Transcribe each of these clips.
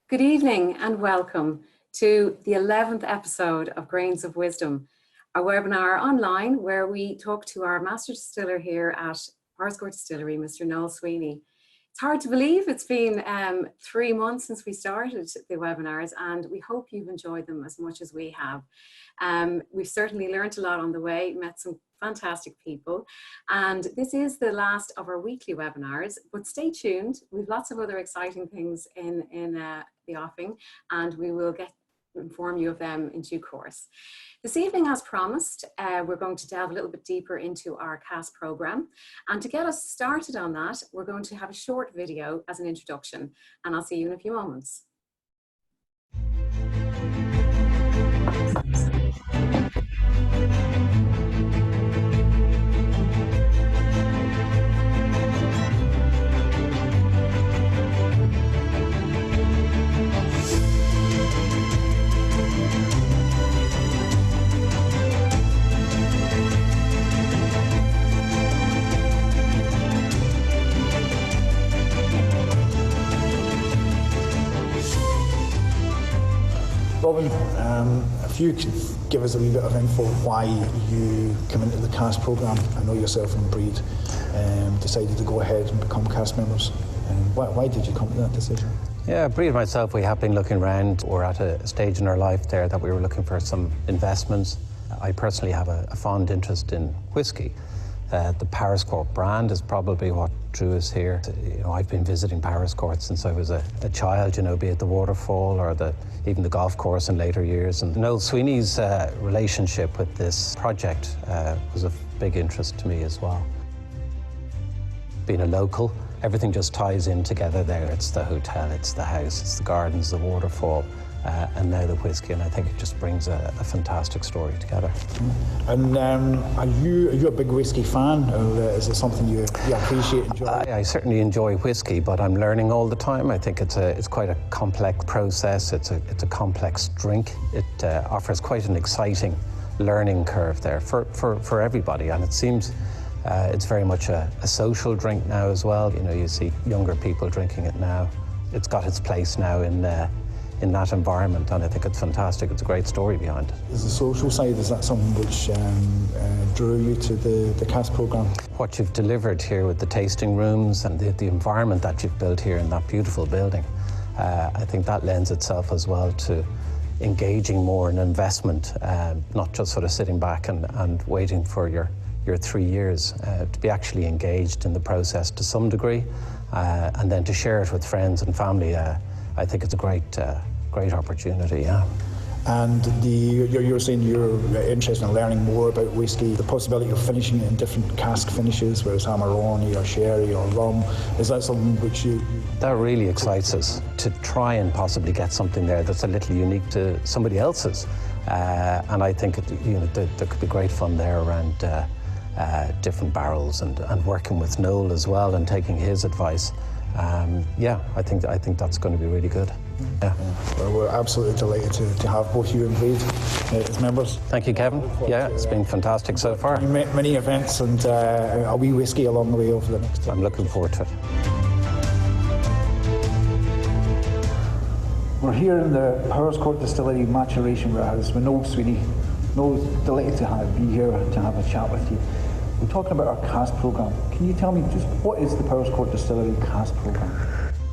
Good evening and welcome to the 11th episode of Grains of Wisdom, our webinar online where we talk to our master distiller here at Powerscourt Distillery, Mr. Noel Sweeney. It's hard to believe it's been 3 months since we started the webinars, and we hope you've enjoyed them as much as we have. We've certainly learned a lot on the way, met some fantastic people, and this is the last of our weekly webinars, but stay tuned. We've lots of other exciting things in the offing, and we will inform you of them in due course. This evening, as promised, we're going to delve a little bit deeper into our Cask Programme, and to get us started on that, we're going to have a short video as an introduction, and I'll see you in a few moments. Robin, if you could give us a wee bit of info why you come into the Cask Programme. I know yourself and Breed decided to go ahead and become Cask members. Why did you come to that decision? Yeah, Breed and myself, we have been looking around. We're at a stage in our life there that we were looking for some investments. I personally have a fond interest in whiskey. The Powerscourt brand is probably what drew us here. You know, I've been visiting Powerscourt since I was a child, you know, be it the waterfall or even the golf course in later years. And Noel Sweeney's relationship with this project was of big interest to me as well. Being a local, everything just ties in together there. It's the hotel, it's the house, it's the gardens, the waterfall, and now the whiskey, and I think it just brings a fantastic story together. And are you a big whiskey fan, or is it something you appreciate, enjoy? I certainly enjoy whiskey, but I'm learning all the time. I think it's quite a complex process. It's a complex drink. It offers quite an exciting learning curve there for everybody, and it seems it's very much a social drink now as well. You know, you see younger people drinking it now. It's got its place now in that environment, and I think it's fantastic. It's a great story behind it. Is the social side, is that something which drew you to the Cask Programme? What you've delivered here with the tasting rooms and the environment that you've built here in that beautiful building, I think that lends itself as well to engaging more in investment, not just sort of sitting back and waiting for your 3 years, to be actually engaged in the process to some degree, and then to share it with friends and family. I think it's a great opportunity, yeah. And you're saying you're interested in learning more about whiskey, the possibility of finishing it in different cask finishes, whether it's Amarone or sherry or rum. Is that something which you... That really excites us, to try and possibly get something there that's a little unique to somebody else's. And I think there could be great fun there around different barrels and working with Noel as well and taking his advice. Yeah, I think that's going to be really good. Yeah. Well, we're absolutely delighted to have both you and Breed as members. Thank you, Kevin. Yeah, it's been fantastic so far. Many events and a wee whiskey along the way over the next 10 I'm looking forward to it. We're here in the Powerscourt Distillery Maturation Warehouse with Noel Sweeney. Noel, delighted to be here to have a chat with you. We're talking about our Cask Programme. Can you tell me just what is the Powerscourt Distillery Cask Programme?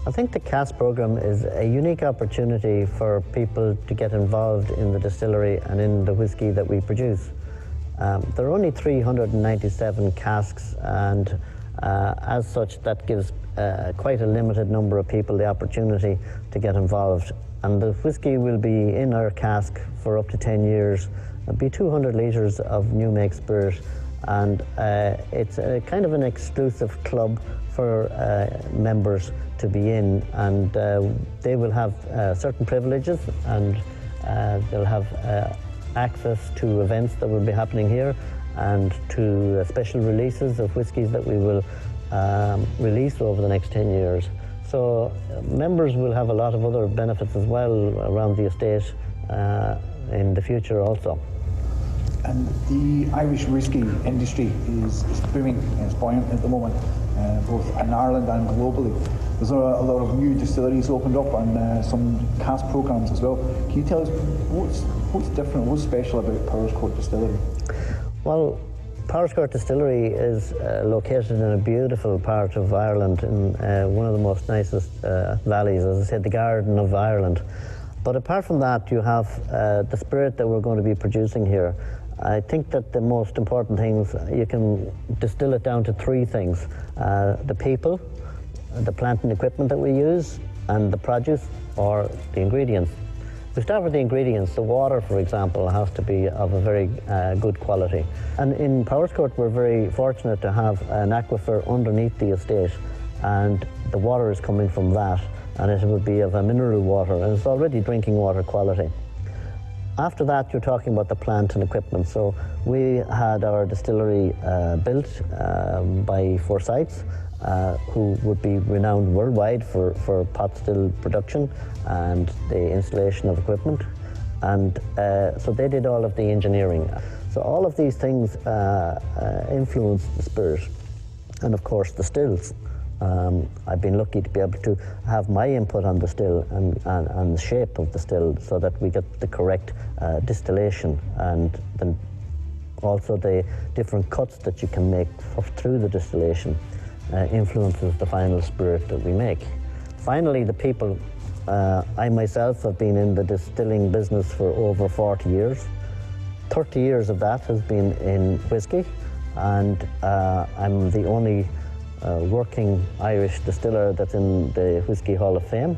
I think the Cask Programme is a unique opportunity for people to get involved in the distillery and in the whiskey that we produce. There are only 397 casks, and as such that gives quite a limited number of people the opportunity to get involved. And the whiskey will be in our cask for up to 10 years. It'll be 200 litres of new make spirit, and it's a kind of an exclusive club for members to be in, and they will have certain privileges, and they'll have access to events that will be happening here and to special releases of whiskies that we will release over the next 10 years. So members will have a lot of other benefits as well around the estate in the future also. And the Irish whiskey industry is booming, it's buoyant at the moment, both in Ireland and globally. There's a lot of new distilleries opened up and some cask programs as well. Can you tell us what's different, what's special about Powerscourt Distillery? Well, Powerscourt Distillery is located in a beautiful part of Ireland, in one of the most nicest valleys, as I said, the Garden of Ireland. But apart from that, you have the spirit that we're going to be producing here. I think that the most important things, you can distill it down to three things. The people, the plant and equipment that we use, and the produce or the ingredients. If we start with the ingredients, the water, for example, has to be of a very good quality. And in Powerscourt, we're very fortunate to have an aquifer underneath the estate, and the water is coming from that, and it would be of a mineral water, and it's already drinking water quality. After that, you're talking about the plant and equipment. So we had our distillery built by Forsyths, who would be renowned worldwide for pot still production and the installation of equipment. And so they did all of the engineering. So all of these things influence the spirit. And of course, the stills. I've been lucky to be able to have my input on the still and the shape of the still so that we get the correct distillation, and then also the different cuts that you can make through the distillation influences the final spirit that we make. Finally, the people. I myself have been in the distilling business for over 40 years. 30 years of that has been in whisky, and I'm the only working Irish distiller that's in the Whisky Hall of Fame,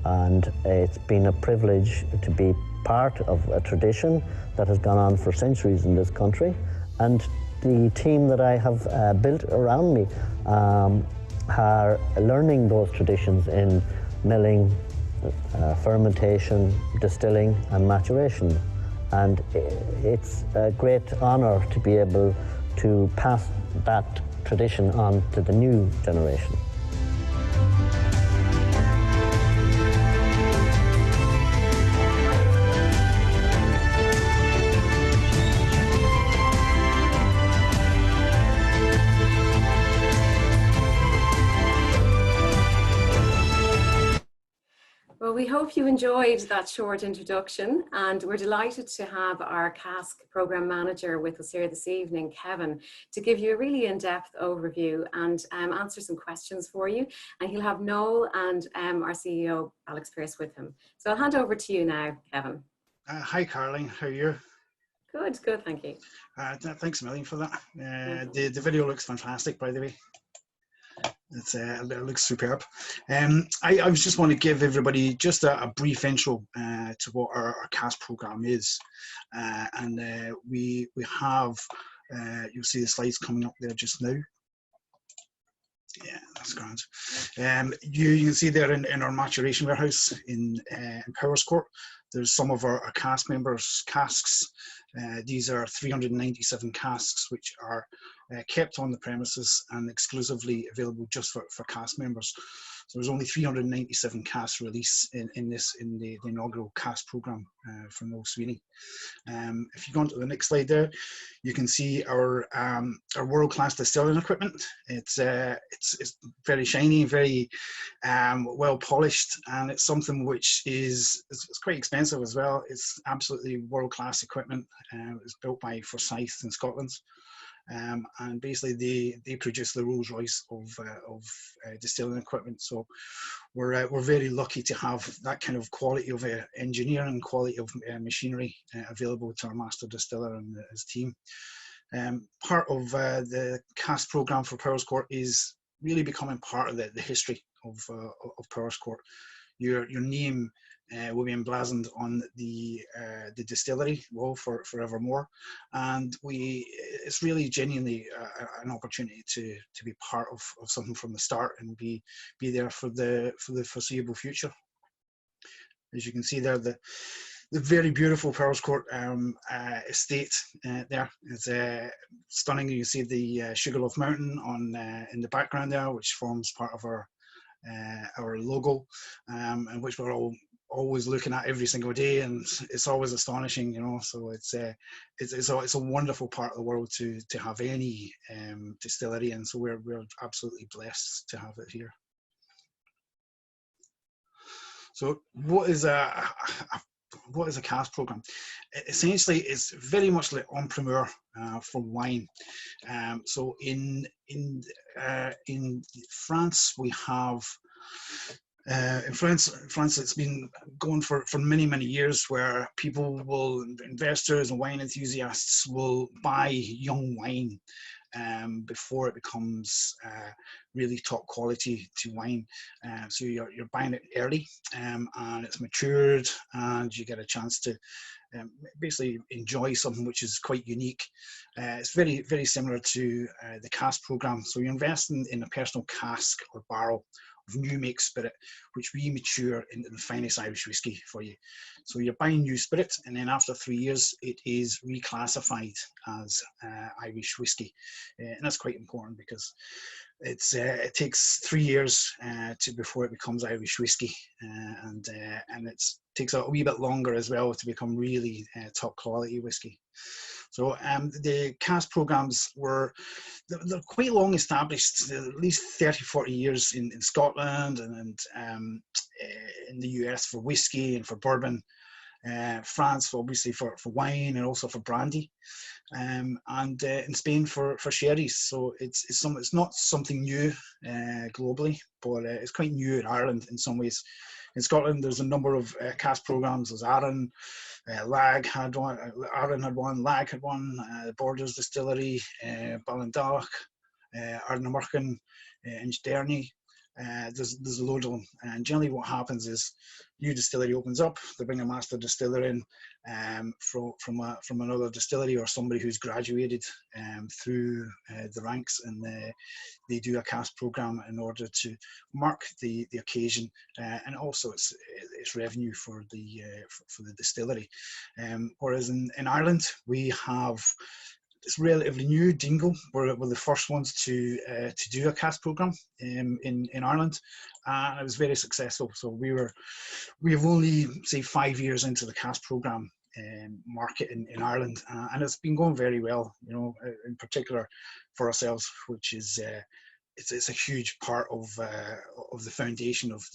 and it's been a privilege to be part of a tradition that has gone on for centuries in this country. And the team that I have built around me are learning those traditions in milling, fermentation, distilling and maturation. And it's a great honour to be able to pass that tradition on to the new generation. Well, we hope you enjoyed that short introduction, and we're delighted to have our Cask Programme Manager with us here this evening, Kevin, to give you a really in-depth overview and answer some questions for you. And he'll have Noel and our CEO, Alex Pearce, with him. So I'll hand over to you now, Kevin. Hi, Caroline. How are you? Good, good, thank you. Thanks a million for that. The video looks fantastic, by the way. It looks superb. I just want to give everybody just a brief intro to what our cask program is, and we have you'll see the slides coming up there just now. Yeah, that's grand. You can see there in our maturation warehouse in Powerscourt, there's some of our cask members' casks. These are 397 casks which are kept on the premises and exclusively available just for cask members. So there's only 397 casks released in the inaugural cask programme from Noel Sweeney. If you go on to the next slide there, you can see our world-class distilling equipment. It's very shiny, very well polished, and it's something which is it's quite expensive as well. It's absolutely world-class equipment. It's built by Forsyth in Scotland. And basically they produce the Rolls Royce of distilling equipment. So we're very lucky to have that kind of quality of engineering, quality of machinery available to our master distiller and his team. Part of the cask program for Powerscourt is really becoming part of the history of Powerscourt. Your name will be emblazoned on the distillery wall forevermore, and it's really genuinely an opportunity to be part of something from the start and be there for the foreseeable future. As you can see there, the very beautiful Powerscourt estate there is stunning. You see the Sugarloaf Mountain in the background there, which forms part of our logo, and which we're always looking at every single day, and it's always astonishing, you know. So it's a wonderful part of the world to have any distillery, and so we're absolutely blessed to have it here. So what is a cask program? Essentially, it's very much like entrepreneur for wine. So in France, we have in France, it's been going for many years, where investors and wine enthusiasts will buy young wine before it becomes really top quality to wine. So you're buying it early, and it's matured, and you get a chance to basically enjoy something which is quite unique. It's very similar to the cask program. So you invest in a personal cask or barrel of new make spirit, which we mature into the finest Irish whiskey for you. So you're buying new spirit, and then after 3 years, it is reclassified as Irish whiskey, and that's quite important, because it takes 3 years before it becomes Irish whiskey, and it takes a wee bit longer as well to become really top quality whiskey. So the cask programs they're quite long established, at least 30-40 years in Scotland, and in the US for whiskey and for bourbon, France obviously for wine and also for brandy, and in Spain for sherries. So it's not something new globally, but it's quite new in Ireland in some ways. In Scotland, there's a number of cask programs. There's Arran, Lag had one, Lag had one, Borders Distillery, Ballindock, Ardnamurchan, Inchderny. There's a load of them, and generally what happens is new distillery opens up, they bring a master distiller in from another distillery, or somebody who's graduated through the ranks, and they do a cask program in order to mark the occasion, and also it's revenue for the distillery. Whereas in Ireland, we have, it's relatively new. Dingle were the first ones to do a cask program in Ireland, and it was very successful. So we've only, say, 5 years into the cask program market in Ireland, and it's been going very well. You know, in particular for ourselves, which is it's a huge part of the foundation of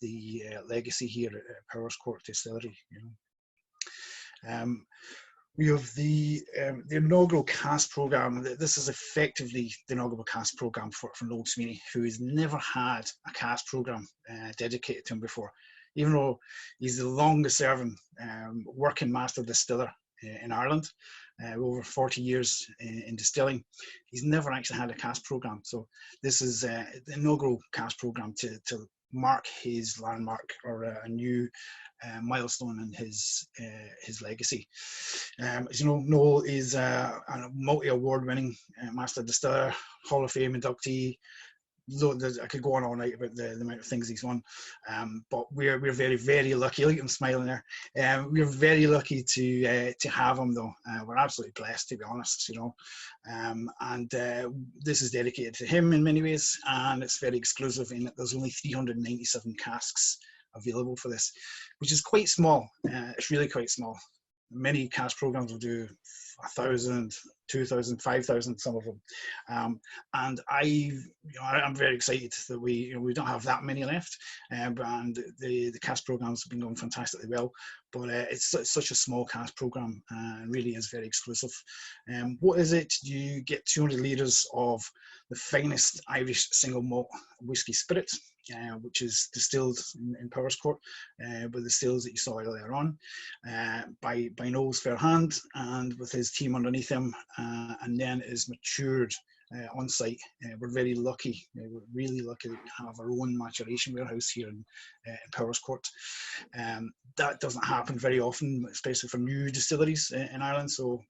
the legacy here at Powerscourt Distillery. You know. We have the inaugural cask program. This is effectively the inaugural cask program for Noel Sweeney, who has never had a cask program dedicated to him before. Even though he's the longest serving working master distiller in Ireland, over 40 years in distilling, he's never actually had a cask program. So this is the inaugural cask program to mark his landmark, or a new milestone in his legacy. As you know, Noel is a multi-award-winning master distiller, Hall of Fame inductee. I could go on all night about the amount of things he's won, but we're very lucky. Look at him smiling there. We're very lucky to have him, though. We're absolutely blessed, to be honest. You know, and this is dedicated to him in many ways, and it's very exclusive in that there's only 397 casks available for this, which is quite small. It's really quite small. Many cask programs will do 1,000, 2,000, 5,000, some of them, and I'm very excited that we don't have that many left, and the cask programs have been going fantastically well. But it's such a small cask program, and really is very exclusive. What is it? You get 200 litres of the finest Irish single malt whiskey spirit, which is distilled in Powerscourt with the stills that you saw earlier on, by Noel's fair hand and with his team underneath him, and then is matured on site. We're very lucky. We're really lucky that we have our own maturation warehouse here in Powerscourt. That doesn't happen very often, especially for new distilleries in Ireland. So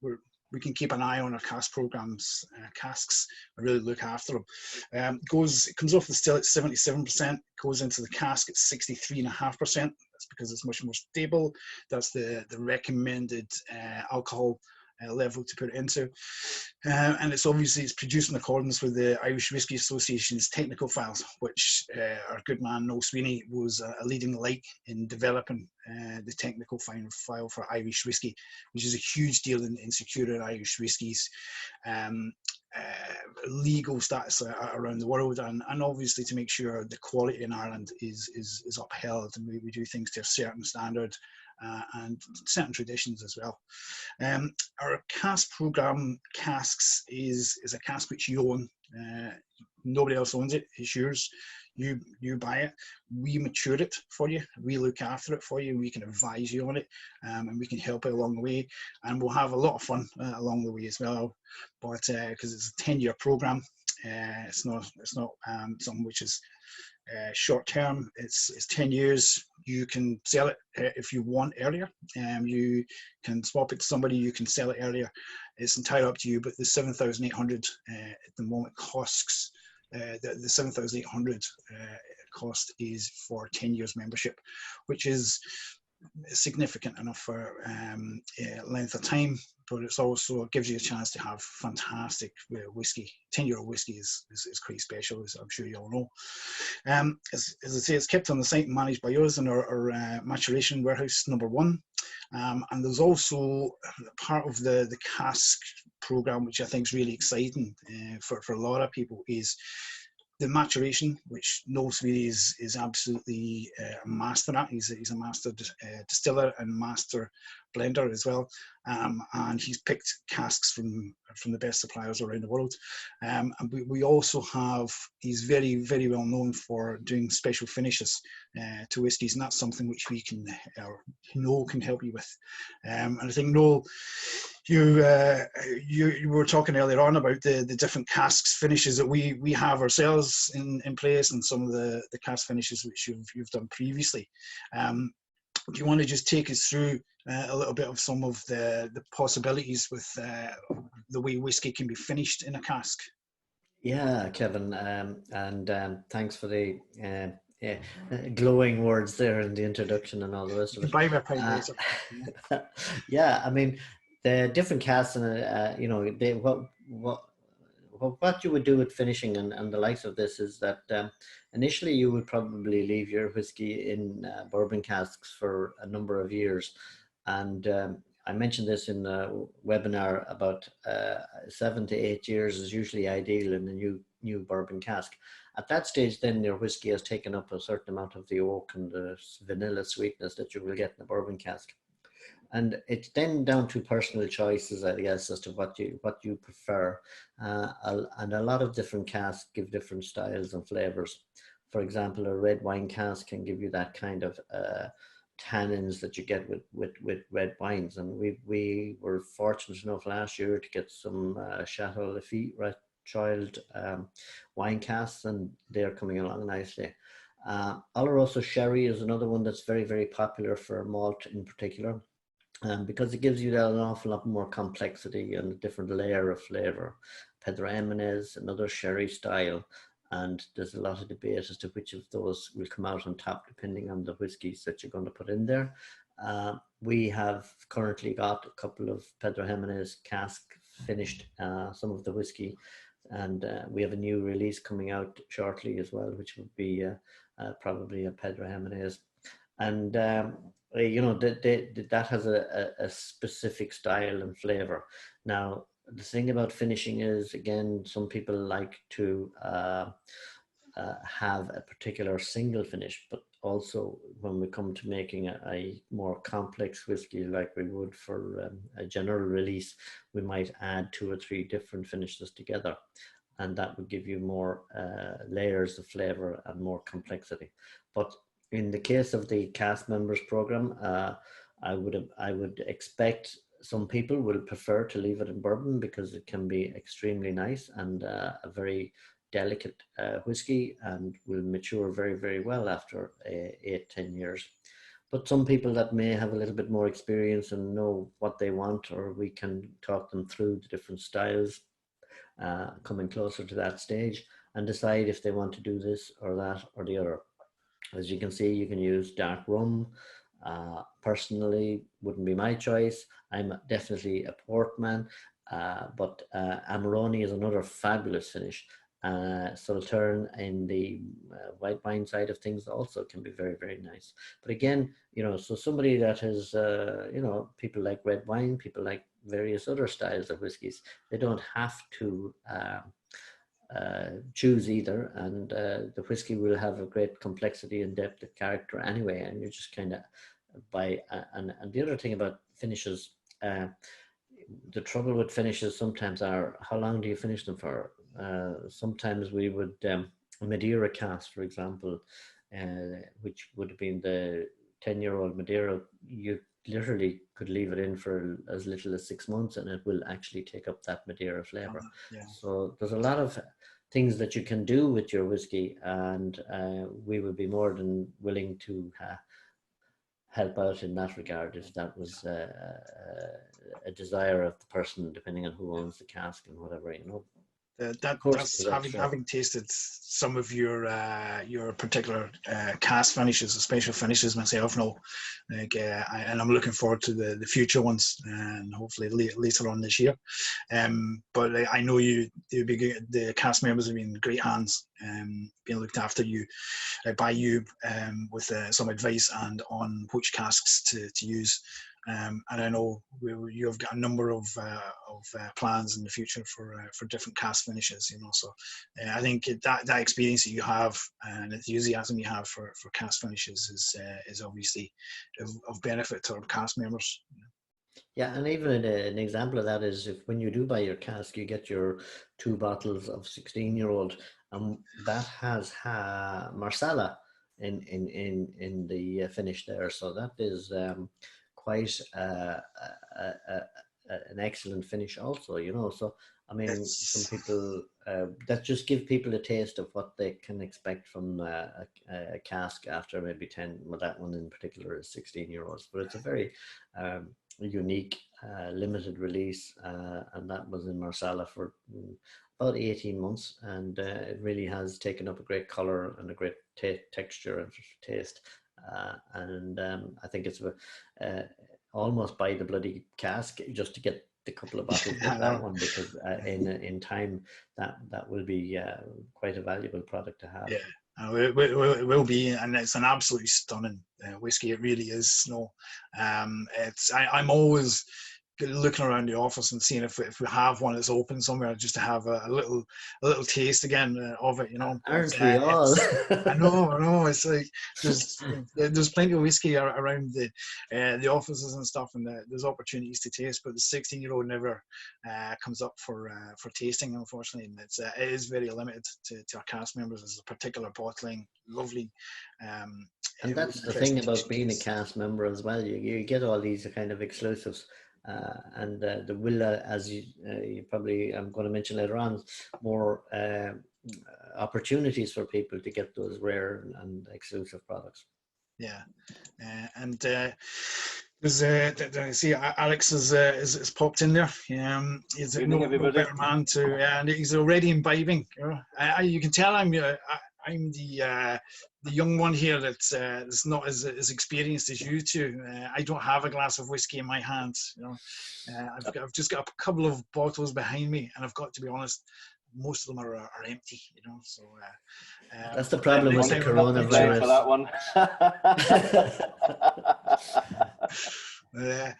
we can keep an eye on our cask programs, casks, and really look after them. It comes off the still at 77%, goes into the cask at 63.5%. That's because it's much more stable. That's the recommended alcohol level to put it into, and it's produced in accordance with the Irish Whisky Association's technical files, which our good man Noel Sweeney was a leading light in developing the technical file for Irish whisky, which is a huge deal in securing Irish whiskies legal status around the world, and obviously to make sure the quality in Ireland is upheld, and we do things to a certain standard and certain traditions as well. Our cask programme casks is a cask which you own. Nobody else owns it. It's yours. You buy it. We mature it for you. We look after it for you. We can advise you on it, and we can help you along the way. And we'll have a lot of fun along the way as well. But because it's a 10-year program, it's not something which is short term. It's 10 years. You can sell it if you want earlier. You can swap it to somebody. You can sell it earlier. It's entirely up to you. But the 7,800 at the moment costs. The 7,800 cost is for 10 years membership, which is significant enough for length of time, but it's also gives you a chance to have fantastic whiskey. 10-year-old whiskey is quite special, as I'm sure you all know. As I say, it's kept on the site and managed by us in our maturation warehouse number 1. And there's also part of the cask program, which I think is really exciting for a lot of people, is the maturation, which Noel Sweeney is absolutely a master at. He's a master distiller and master blender as well, and he's picked casks from the best suppliers around the world. And we also have, he's very, very well known for doing special finishes to whiskies, and that's something which we can, Noel can help you with. And I think, Noel, you were talking earlier on about the different casks finishes that we have ourselves in place, and some of the cask finishes which you've done previously. Do you want to just take us through a little bit of some of the possibilities with the way whiskey can be finished in a cask? Yeah, Kevin, and thanks for the glowing words there in the introduction and all the rest of it. Buy my pint, yeah, I mean, the different casks, and you know, what you would do with finishing and the likes of this is that initially you would probably leave your whiskey in bourbon casks for a number of years, and I mentioned this in the webinar about 7 to 8 years is usually ideal in a new bourbon cask. At that stage, then your whiskey has taken up a certain amount of the oak and the vanilla sweetness that you will get in a bourbon cask. And it's then down to personal choices, I guess, as to what you prefer. And a lot of different casks give different styles and flavors. For example, a red wine cask can give you that kind of tannins that you get with red wines. And we were fortunate enough last year to get some Chateau Lafite Rothschild wine casks, and they're coming along nicely. Oloroso Sherry is another one that's very, very popular for malt in particular. Because it gives you that an awful lot more complexity and a different layer of flavor. Pedro Ximénez, another sherry style, and there's a lot of debate as to which of those will come out on top depending on the whiskies that you're going to put in there. We have currently got a couple of Pedro Ximénez cask finished, some of the whiskey, and we have a new release coming out shortly as well, which would be probably a Pedro Ximénez. And you know, that has a specific style and flavor. Now, the thing about finishing is, again, some people like to have a particular single finish, but also when we come to making a more complex whiskey like we would for a general release, we might add 2 or 3 different finishes together, and that would give you more layers of flavor and more complexity. But in the case of the Cask Members Program, I would expect some people will prefer to leave it in bourbon because it can be extremely nice and a very delicate whiskey, and will mature very, very well after 8-10 years. But some people that may have a little bit more experience and know what they want, or we can talk them through the different styles coming closer to that stage and decide if they want to do this or that or the other. As you can see, you can use dark rum. Personally, wouldn't be my choice. I'm definitely a port man, but Amarone is another fabulous finish. Sauternes in the white wine side of things also can be very, very nice. But again, you know, so somebody that has, you know, people like red wine, people like various other styles of whiskies. They don't have to choose either, and the whiskey will have a great complexity and depth of character anyway, and you're just kind of and the other thing about finishes, the trouble with finishes sometimes are how long do you finish them for. Sometimes we would Madeira cask, for example, which would have been the 10-year-old Madeira, you literally could leave it in for as little as 6 months and it will actually take up that Madeira flavor. Yeah. So there's a lot of things that you can do with your whiskey, and we would be more than willing to help out in that regard if that was a desire of the person, depending on who owns the cask and whatever, you know. That's having tasted some of your particular cask finishes, special finishes myself now, and I'm looking forward to the future ones, and hopefully later on this year. But I know the cast members have been in great hands, being looked after by you with some advice and on which casks to use. And I know you've got a number of plans in the future for different cask finishes, you know. So I think that experience that you have and enthusiasm you have for cask finishes is obviously of benefit to our cask members. Yeah, and even an example of that is when you do buy your cask, you get your 2 bottles of 16-year-old, and that has Marsala in the finish there. So that is quite an excellent finish also, you know. So I mean, some people that just give people a taste of what they can expect from a cask after maybe 10. Well, that one in particular is 16-year-olds, but it's a very unique limited release, and that was in Marsala for about 18 months, and it really has taken up a great color and a great texture and taste. And I think it's almost buy the bloody cask just to get the couple of bottles of that one, because in time that will be quite a valuable product to have. Yeah, it will be, and it's an absolutely stunning whiskey. It really is. No, I'm always looking around the office and seeing if we have one that's open somewhere, just to have a little taste again of it, you know. Aren't we all? I know. It's like there's plenty of whiskey around the offices and stuff, and there's opportunities to taste, but the 16-year-old never comes up for tasting, unfortunately. And it is very limited to our cast members. There's a particular bottling, lovely. And that's the thing about being a cast member as well. You get all these kind of exclusives. And there will, as you probably I'm going to mention later on, more opportunities for people to get those rare and exclusive products. Yeah, and there's see Alex is popped in there. He's no better man and he's already imbibing. You know, you can tell I'm the young one here that's not as experienced as you two. I don't have a glass of whiskey in my hands. You know, I've just got a couple of bottles behind me, and I've got to be honest, most of them are empty. You know, so that's the problem with the coronavirus. For that one.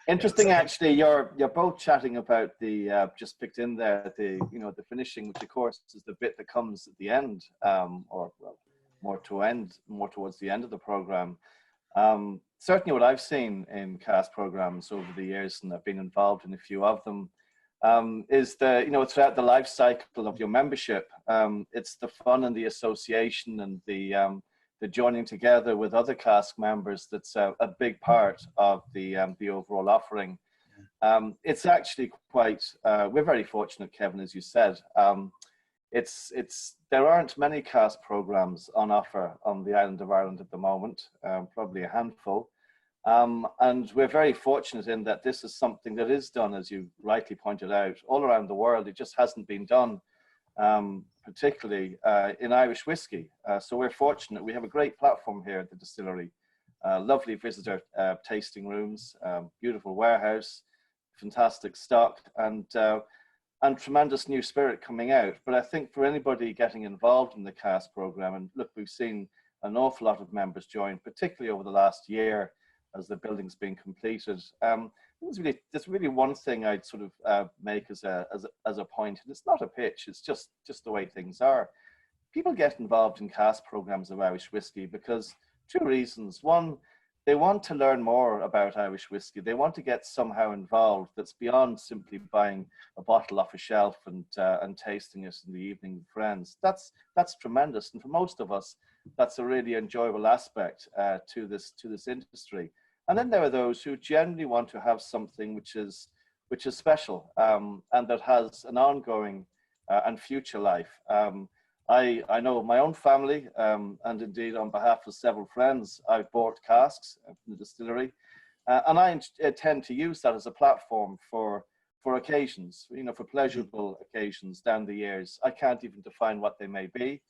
Interesting, actually. You're both chatting about the just picked in there the finishing, which of course is the bit that comes at the end, or well, more towards the end of the program. Certainly, what I've seen in cask programs over the years, and I've been involved in a few of them, is throughout the life cycle of your membership, it's the fun and the association and the joining together with other cask members that's a big part of the overall offering. It's actually quite. We're very fortunate, Kevin, as you said. There aren't many cask programs on offer on the island of Ireland at the moment, probably a handful. And we're very fortunate in that this is something that is done, as you rightly pointed out, all around the world. It just hasn't been done, particularly in Irish whiskey. So we're fortunate. We have a great platform here at the distillery. Lovely visitor tasting rooms, beautiful warehouse, fantastic stock, and tremendous new spirit coming out. But I think for anybody getting involved in the cask program, and look, we've seen an awful lot of members join, particularly over the last year as the building's been completed. there's really one thing I'd sort of make as a point, and it's not a pitch. It's just the way things are. People get involved in cask programs of Irish whiskey because two reasons. One, they want to learn more about Irish whiskey. They want to get somehow involved that's beyond simply buying a bottle off a shelf and tasting it in the evening with friends. That's tremendous, and for most of us, that's a really enjoyable aspect to this industry. And then there are those who generally want to have something which is special and that has an ongoing and future life. I know my own family, and indeed on behalf of several friends, I've bought casks from the distillery, and I tend to use that as a platform for occasions, for pleasurable occasions down the years. I can't even define what they may be,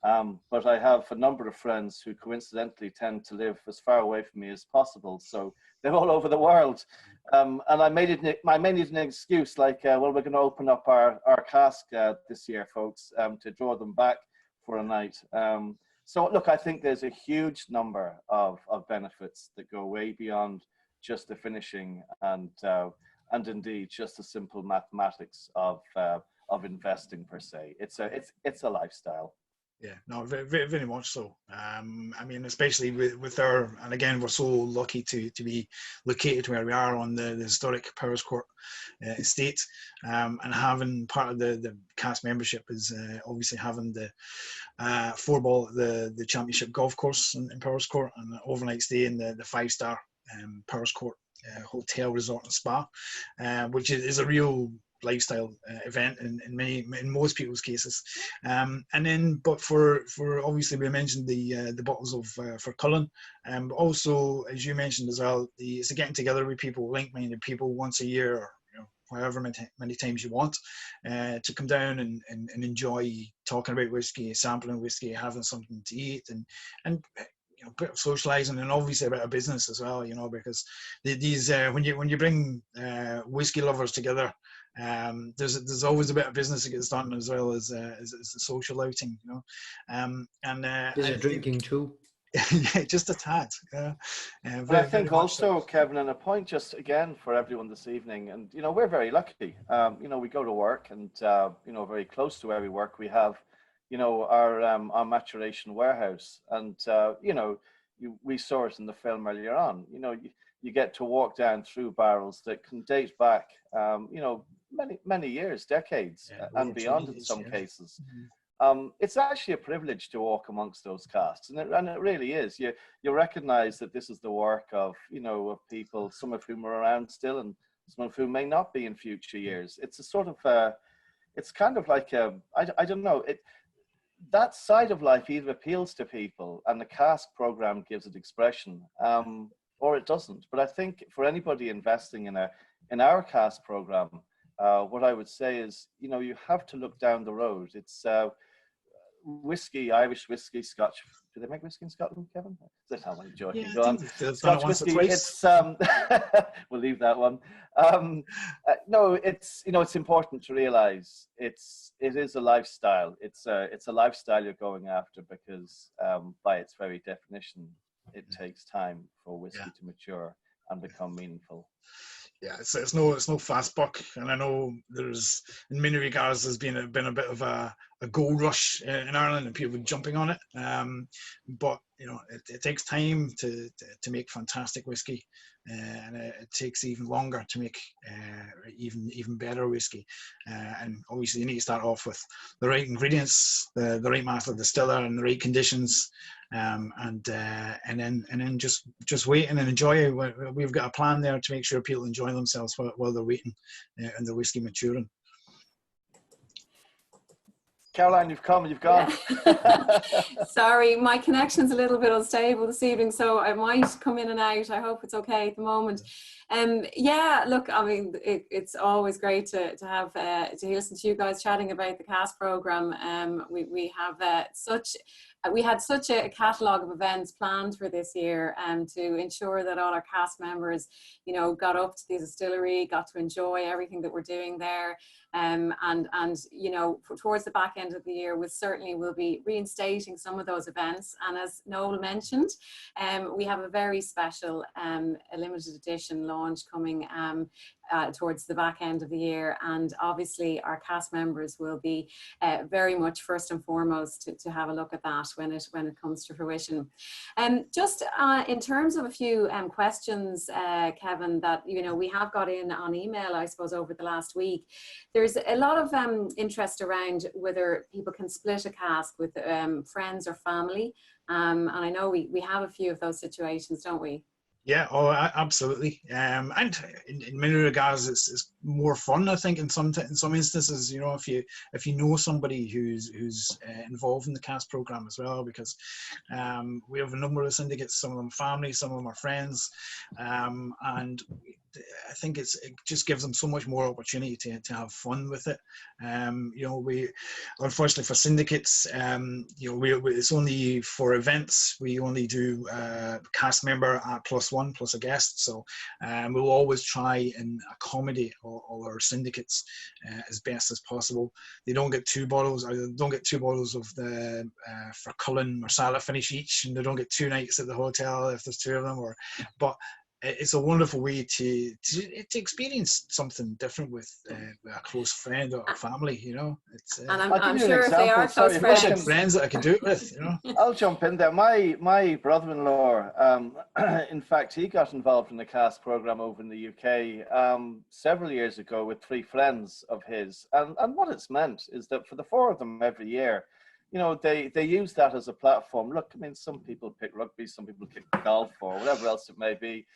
but I have a number of friends who coincidentally tend to live as far away from me as possible, so they're all over the world. And I made it an excuse, like, well, we're going to open up our cask this year, folks, to draw them back for a night. So look, I think there's a huge number of benefits that go way beyond just the finishing and indeed just the simple mathematics of investing per se. It's a lifestyle. Yeah, no, very, very, very much so. I mean, especially with our, and again, we're so lucky to be located where we are on the historic Powerscourt estate, and having part of the cask membership is obviously having the 4-ball at the championship golf course in Powerscourt, and an overnight stay in the 5-star Powerscourt hotel, resort and spa, which is a real lifestyle event in most people's cases, and then but for obviously we mentioned the bottles of for Cullen, but also, as you mentioned as well, it's a getting together with people, like-minded people, once a year, or however many times you want, to come down and enjoy talking about whiskey, sampling whiskey, having something to eat, and a bit of socializing, and obviously a bit of business as well, because these when you bring whiskey lovers together, there's always a bit of business that gets done, as well as the social outing, There's drinking too. Yeah, just a tad. But I think also, Kevin, and a point just again for everyone this evening, and we're very lucky. We go to work, and very close to where we work, we have our maturation warehouse, and we saw it in the film earlier on. You get to walk down through barrels that can date back many years, decades, and beyond in some cases. It's actually a privilege to walk amongst those casks, and it really is. You recognize that this is the work of of people, some of whom are around still, and some of whom may not be in future years. It's a sort of it's kind of like I don't know, that side of life either appeals to people and the cask program gives it expression, or it doesn't. But I think for anybody investing in our cask program, what I would say is, you have to look down the road. It's whiskey, Irish whiskey, Scotch. Do they make whiskey in Scotland, Kevin? That's how I'm joking. Yeah, Go on. Scotch whiskey. It's we'll leave that one. No, it's it's important to realise it is a lifestyle. It's a lifestyle you're going after because by its very definition, it takes time for whiskey to mature and become meaningful. Yeah, it's no fast buck, and I know there's, in many regards, there's been a bit of a gold rush in Ireland and people jumping on it. But it takes time to make fantastic whiskey, and it takes even longer to make even better whiskey. And obviously, you need to start off with the right ingredients, the right master distiller, and the right conditions. And then just wait and enjoy it. We've got a plan there to make sure people enjoy themselves while they're waiting and the whiskey maturing. Caroline, you've come, you've gone. Sorry, my connection's a little bit unstable this evening, so I might come in and out. I hope it's okay at the moment. Yeah, look, I mean, it's always great to have to listen to you guys chatting about the cask program. We have such we had such a catalogue of events planned for this year to ensure that all our cast members, you know, got up to the distillery, got to enjoy everything that we're doing there. And you know, towards the back end of the year, we'll be reinstating some of those events. And as Noel mentioned, we have a very special a limited edition launch coming towards the back end of the year, and obviously our cast members will be very much first and foremost to have a look at that when it comes to fruition. Just in terms of a few questions, Kevin, that you know we have got in on email, I suppose, over the last week. There's a lot of interest around whether people can split a cask with friends or family, and I know we have a few of those situations, don't we? Yeah, absolutely. And in many regards, it's more fun, I think, in some instances. You know, if you know somebody who's involved in the cask program as well, because we have a number of syndicates. Some of them family, some of them are friends, and I think it just gives them so much more opportunity to have fun with it. You know, we unfortunately for syndicates, you know, it's only for events. We only do cast member at +1 plus a guest. So we'll always try and accommodate all our syndicates as best as possible. They don't get 2 bottles. Or they don't get 2 bottles of the for Cullen Marsala finish each, and they don't get 2 nights at the hotel if there's 2 of them. But it's a wonderful way to experience something different with a close friend or family, you know. It's, and I'm sure if they are close friends that I can do it with, you know. I'll jump in there. My brother-in-law, in fact, he got involved in the cask program over in the UK several years ago with 3 friends of his, and what it's meant is that for the 4 of them every year, you know, they use that as a platform. Look, I mean, some people pick rugby, some people pick golf, or whatever else it may be.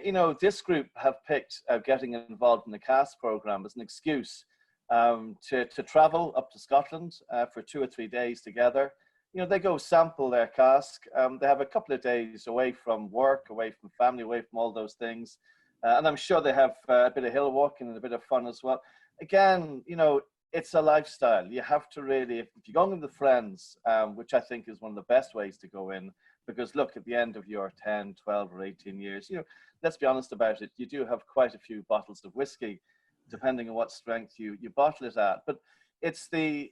You know, this group have picked getting involved in the cask program as an excuse to travel up to Scotland for 2 or 3 days together. You know, they go sample their cask. They have a couple of days away from work, away from family, away from all those things. And I'm sure they have a bit of hill walking and a bit of fun as well. Again, you know, it's a lifestyle. You have to really, if you're going with friends, which I think is one of the best ways to go in, because look, at the end of your 10, 12 or 18 years, you know, let's be honest about it, you do have quite a few bottles of whiskey, depending on what strength you bottle it at. But it's the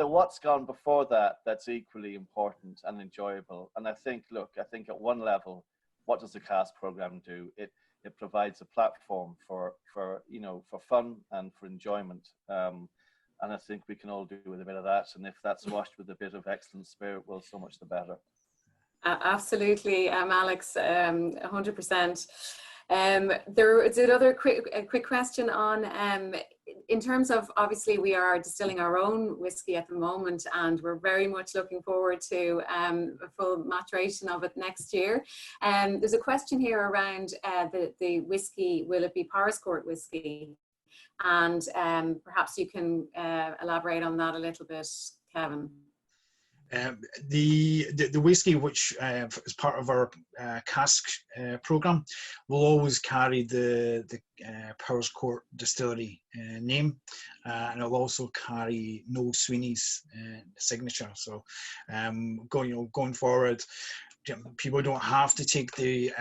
what's gone before that that's equally important and enjoyable. And I think, look, I think at one level, what does the cask program do? It provides a platform for you know, for fun and for enjoyment. And I think we can all do with a bit of that. And if that's washed with a bit of excellent spirit, well, so much the better. Absolutely, Alex, 100%. There is another quick question on, in terms of, obviously we are distilling our own whiskey at the moment, and we're very much looking forward to a full maturation of it next year. There's a question here around the whiskey, will it be Powerscourt whiskey? And perhaps you can elaborate on that a little bit, Kevin. The whiskey, which is part of our cask program, will always carry the Powerscourt Distillery name, and it'll also carry Noel Sweeney's signature. So going forward, people don't have to take the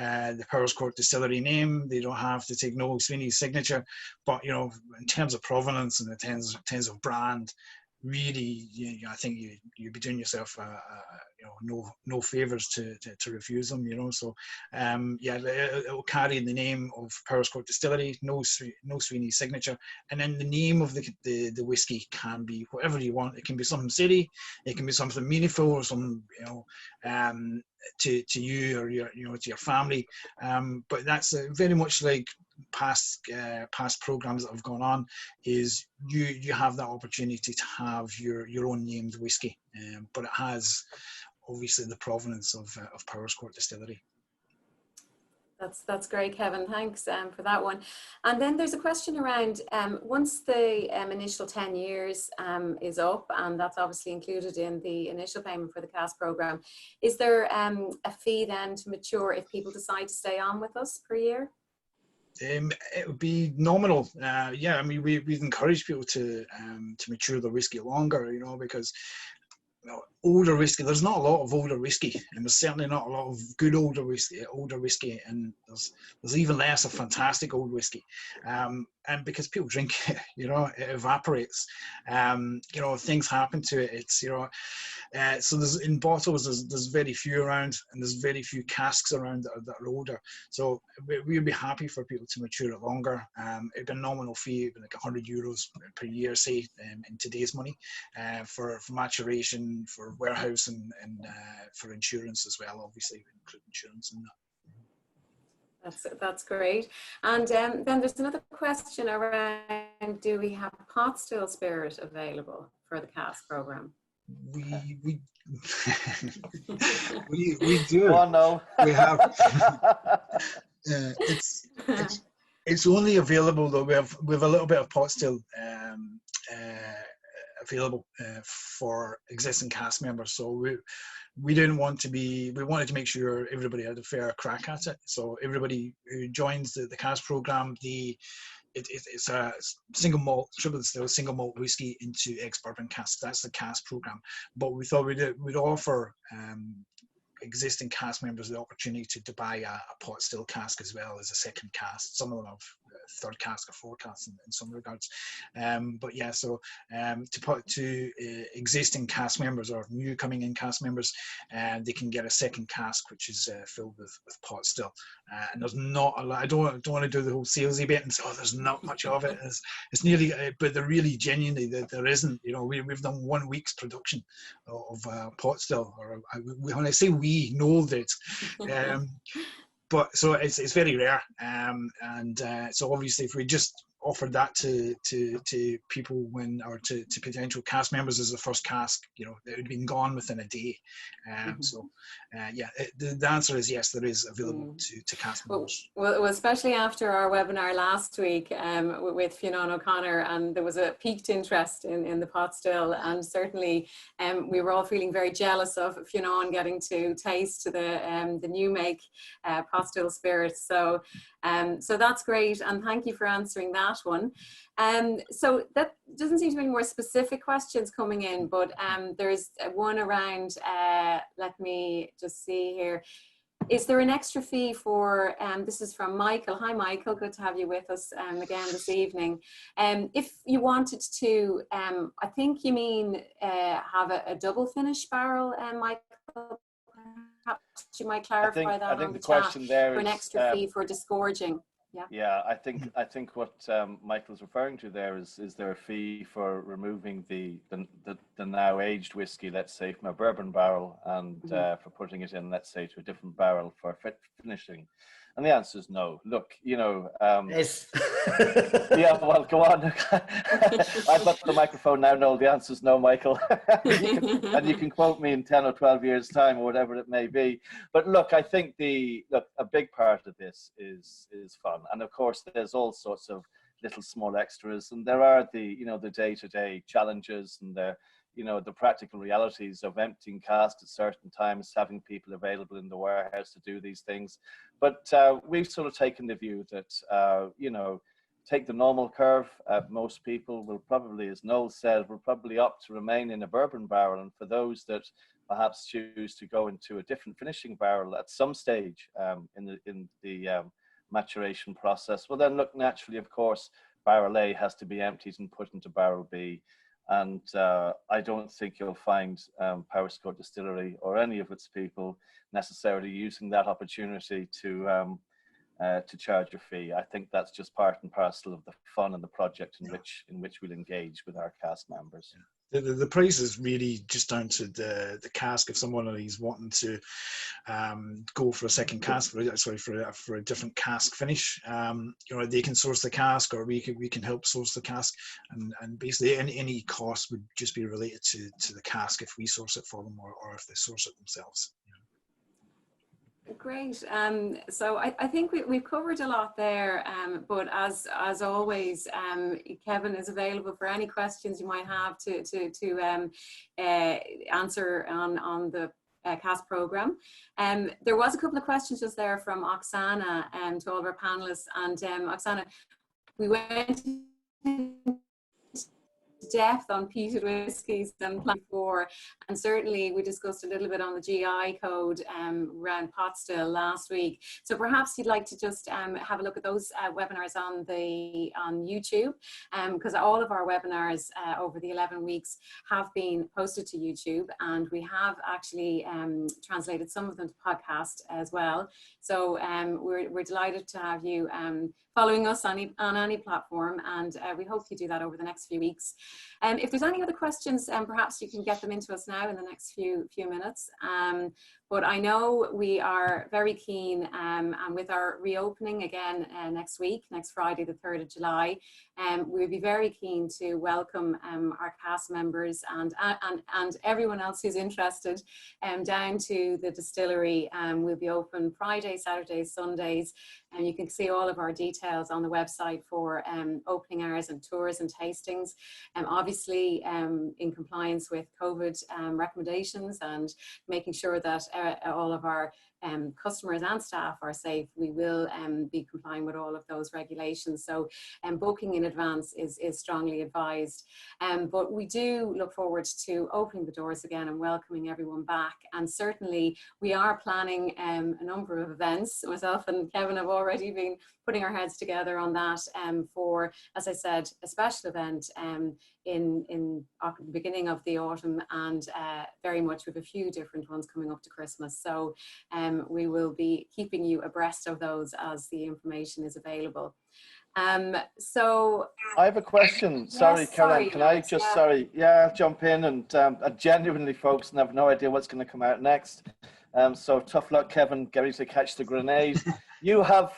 Powerscourt Distillery name. They don't have to take Noel Sweeney's signature. But you know, in terms of provenance and in terms of brand, really, I think you'd be doing yourself, you know, no favors to refuse them, you know. So, yeah, it will carry the name of Powerscourt Distillery, Noel Sweeney's signature, and then the name of the whiskey can be whatever you want. It can be something silly, it can be something meaningful, or some, you know, to you or your, you know, to your family. But that's very much like past programs that have gone on. Is you have that opportunity to have your own named whiskey, but it has obviously the provenance of Powerscourt Distillery. That's great, Kevin. Thanks for that one. And then there's a question around once the initial 10 years is up, and that's obviously included in the initial payment for the cask program, is there a fee then to mature if people decide to stay on with us per year? It would be nominal. Yeah, I mean, we'd encourage people to mature the whiskey longer, you know, because older whiskey. There's not a lot of older whiskey, and there's certainly not a lot of good older whiskey, and there's even less of fantastic old whiskey. And because people drink it, it evaporates. Things happen to it. It's so there's in bottles there's very few around, and there's very few casks around that are older. So we'd be happy for people to mature it longer. It'd be a nominal fee, it'd be like €100 per year, say, in today's money, for maturation, for warehouse, and for insurance as well. Obviously, we include insurance in that. That's great. And then there's another question around: do we have pot still spirit available for the cask programme? We we do. Oh no. We have. It's only available though. We have a little bit of pot still available for existing cast members. So we didn't want to be. We wanted to make sure everybody had a fair crack at it. So everybody who joins the cask programme, it's a single malt, triple distilled single malt whiskey into ex-bourbon casks. That's the cask programme. But we thought we'd offer existing cast members the opportunity to buy a pot still cask as well as a second cask. Some of them have third cask or fourth cask in some regards. But yeah, so to existing cast members or new coming in cast members, they can get a second cask which is filled with pot still. And there's not a lot. I don't want to do the whole salesy bit and say, oh, there's not much of it. It's nearly, but there really genuinely there isn't. We've done 1 week's production of pot still. Or when I say we know that. But so it's very rare, and so obviously if we just offered that to people to potential cast members as the first cask, it would have been gone within a day. So yeah, the answer is yes, there is available to cast members. Well, especially after our webinar last week with Fionn O'Connor, and there was a piqued interest in the pot still, and certainly we were all feeling very jealous of Fionn getting to taste the new make pot still spirits. So that's great, and thank you for answering that one. So that doesn't seem to be any more specific questions coming in, but there's one around, let me just see here. Is there an extra fee for, this is from Michael. Hi Michael, good to have you with us again this evening. If you wanted to, I think you mean have a double finish barrel, Michael, perhaps you might clarify that on the question chat, there for an extra fee for disgorging. Yeah, I think what Michael's referring to there is there a fee for removing the now aged whiskey, let's say, from a bourbon barrel, and for putting it in, let's say, to a different barrel for finishing? And the answer is no. Look, Yes. Yeah, well, go on. I've got the microphone now. No, the answer is no, Michael. And you can quote me in 10 or 12 years' time or whatever it may be. But look, I think a big part of this is fun. And of course, there's all sorts of little small extras. And there are the day-to-day challenges and the practical realities of emptying casks at certain times, having people available in the warehouse to do these things. But we've sort of taken the view that, take the normal curve. Most people will probably, as Noel said, will probably opt to remain in a bourbon barrel. And for those that perhaps choose to go into a different finishing barrel at some stage in the maturation process, well then look, naturally, of course, barrel A has to be emptied and put into barrel B. And I don't think you'll find Powerscourt Distillery or any of its people necessarily using that opportunity to charge a fee. I think that's just part and parcel of the fun and the project in which we'll engage with our cast members. The price is really just down to the cask. If someone is wanting to go for a second cask, for a different cask finish, they can source the cask, or we can help source the cask, and basically any cost would just be related to the cask if we source it for them, or if they source it themselves. Great. So I think we've covered a lot there, but as always, Kevin is available for any questions you might have to answer on the cask programme. There was a couple of questions just there from Oksana to all of our panelists, and Oksana, we went into depth on peated whiskies than plan for. And certainly we discussed a little bit on the GI code around pot still last week. So perhaps you'd like to just have a look at those webinars on YouTube, because all of our webinars over the 11 weeks have been posted to YouTube, and we have actually translated some of them to podcast as well. So we're delighted to have you following us on any platform, and we hope you do that over the next few weeks. If there's any other questions, perhaps you can get them into us now in the next few minutes. But I know we are very keen, and with our reopening again next week, next Friday, the 3rd of July, we'll be very keen to welcome our cast members and everyone else who's interested down to the distillery. We'll be open Friday, Saturdays, Sundays, and you can see all of our details on the website for opening hours and tours and tastings. Obviously, in compliance with COVID recommendations and making sure that all of our customers and staff are safe, we will be complying with all of those regulations. So booking in advance is strongly advised. But we do look forward to opening the doors again and welcoming everyone back. And certainly we are planning a number of events. Myself and Kevin have already been putting our heads together on that for, as I said, a special event in the beginning of the autumn, and very much with a few different ones coming up to Christmas. So we will be keeping you abreast of those as the information is available. So I have a question. Sorry, yes, Caroline, can I just, I'll jump in, and genuinely, folks, and I have no idea what's going to come out next. So tough luck, Kevin, get ready to catch the grenade. You have,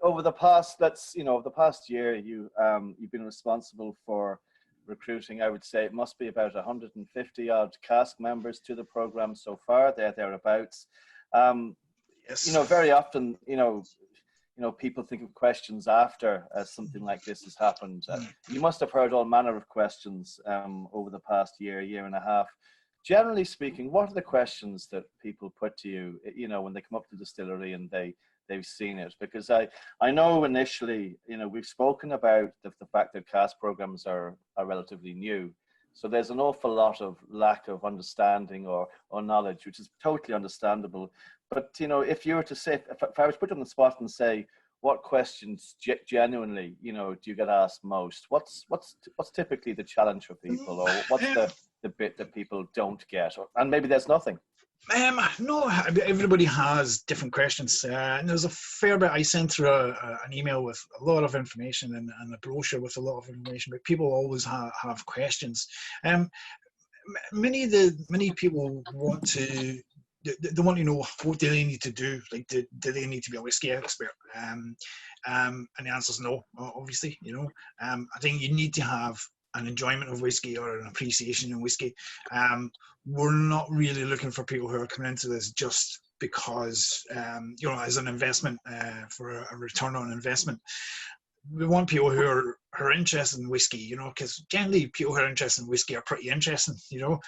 over the past, the past year, you've been responsible for recruiting, I would say it must be about 150 odd cask members to the program so far, thereabouts. Yes. Very often, people think of questions after something like this has happened. You must have heard all manner of questions over the past year and a half. Generally speaking, what are the questions that people put to you, when they come up to the distillery and they've seen it? Because I know initially, we've spoken about the fact that cask programs are relatively new. So there's an awful lot of lack of understanding or knowledge, which is totally understandable. But, if you were to say, if I was put on the spot and say, what questions genuinely, do you get asked most? What's typically the challenge for people, or what's the bit that people don't get? And maybe there's nothing. No, everybody has different questions. And there's a fair bit. I sent through an email with a lot of information and a brochure with a lot of information, but people always have questions. Many people want to. They want to know, what do they need to do? Like, do they need to be a whiskey expert? And the answer is no, obviously. I think you need to have an enjoyment of whiskey or an appreciation in whiskey. We're not really looking for people who are coming into this just because, as an investment, for a return on investment. We want people who are interested in whiskey, because generally people who are interested in whiskey are pretty interesting, so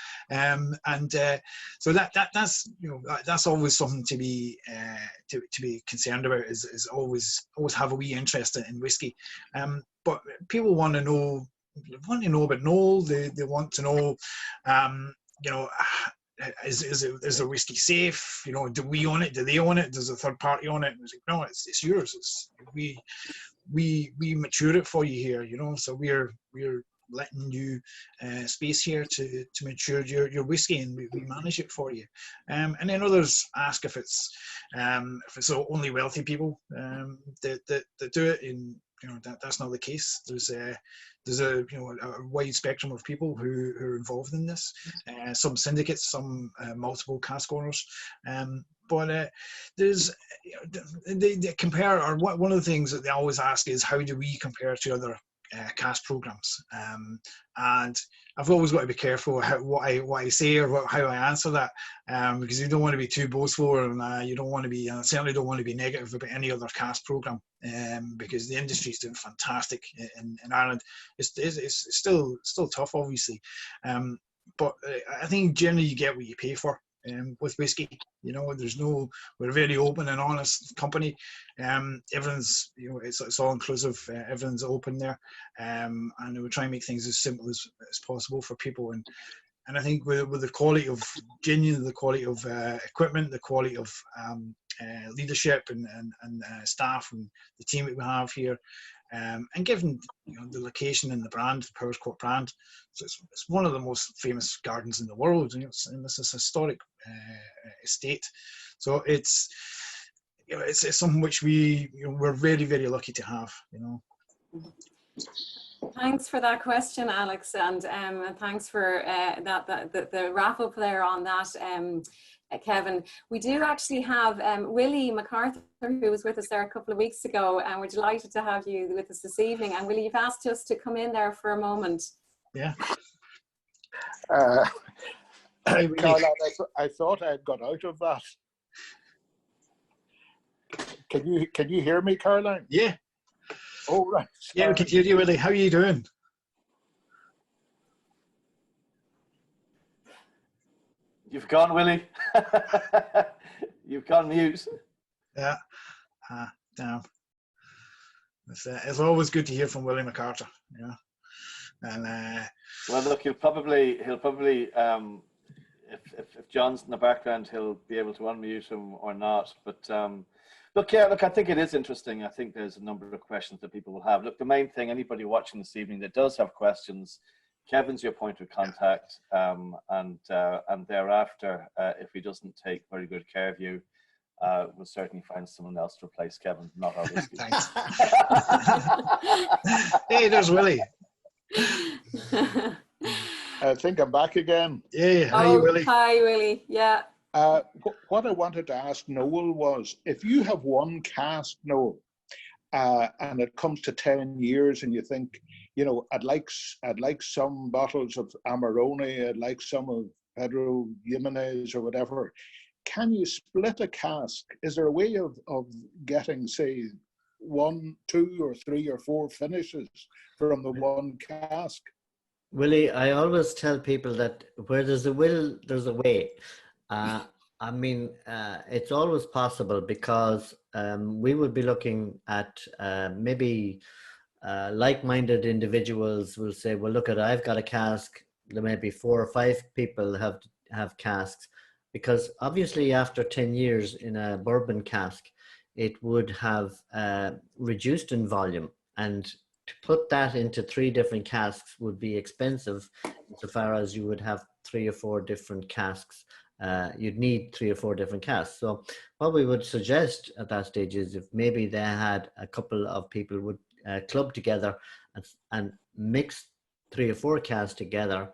that's always something to be concerned about, is always have a wee interest in whiskey. But people want to know about Noel. They want to know, is the whiskey safe? Do we own it? Do they own it? Does a third party own it? And it's like, no, it's yours. We mature it for you here, so we're letting you space here to mature your whiskey, and we manage it for you. And then others ask if it's only wealthy people that do it. And that's not the case. There's a wide spectrum of people who are involved in this. Some syndicates, some multiple cask owners. But there's they compare, or one of the things that they always ask is, how do we compare to other cask programs? And I've always got to be careful what I say or how I answer that, because you don't want to be too boastful, and you don't want to be, certainly don't want to be negative about any other cask program, because the industry is doing fantastic in Ireland. It's still tough, obviously, but I think generally you get what you pay for. with whiskey. You know, we're a very open and honest company. Everyone's, you know, it's all inclusive. Everyone's open there, and we try and make things as simple as possible for people. And I think with the quality of gin, the quality of equipment, the quality of leadership and staff and the team that we have here, and given, you know, the location and the brand, the Powerscourt brand, so it's one of the most famous gardens in the world. You know, and this is a historic estate, so it's, you know, it's something which we're very, very lucky to have. You know. Thanks for that question, Alex, and thanks for the wrap up there on that, Kevin. We do actually have Willie MacArthur, who was with us there a couple of weeks ago, and we're delighted to have you with us this evening. And Willie, you've asked us to come in there for a moment. Yeah. Caroline, I thought I had got out of that. Can you hear me, Caroline? Yeah. Oh, right. Yeah, we can hear you, Willie. How are you doing? You've gone, Willie. You've gone mute. Yeah. Damn. It's always good to hear from Willie MacArthur. Yeah. And well, look, he'll probably if John's in the background, he'll be able to unmute him or not. But look, I think it is interesting. I think there's a number of questions that people will have. Look, the main thing, anybody watching this evening that does have questions, Kevin's your point of contact, and thereafter, if he doesn't take very good care of you, we'll certainly find someone else to replace Kevin, not our whiskey. thanks. Hey, there's Willie. I think I'm back again. Yeah, how are you, Willie? Hi, Willie. Yeah. What I wanted to ask Noel was, if you have one cask, Noel, and it comes to 10 years and you think, you know, I'd like some bottles of Amarone, I'd like some of Pedro Jimenez or whatever, can you split a cask? Is there a way of getting, say, 1, 2 or 3 or 4 finishes from the one cask? Willie, I always tell people that where there's a will, there's a way. I mean, it's always possible, because we would be looking at maybe like-minded individuals will say, well, look, I've got a cask. There may be 4 or 5 people have casks, because obviously after 10 years in a bourbon cask, it would have reduced in volume, and to put that into 3 different casks would be expensive, insofar as you would have 3 or 4 different casks. You'd need 3 or 4 different casks. So what we would suggest at that stage is, if maybe they had a couple of people would club together and mix 3 or 4 casks together,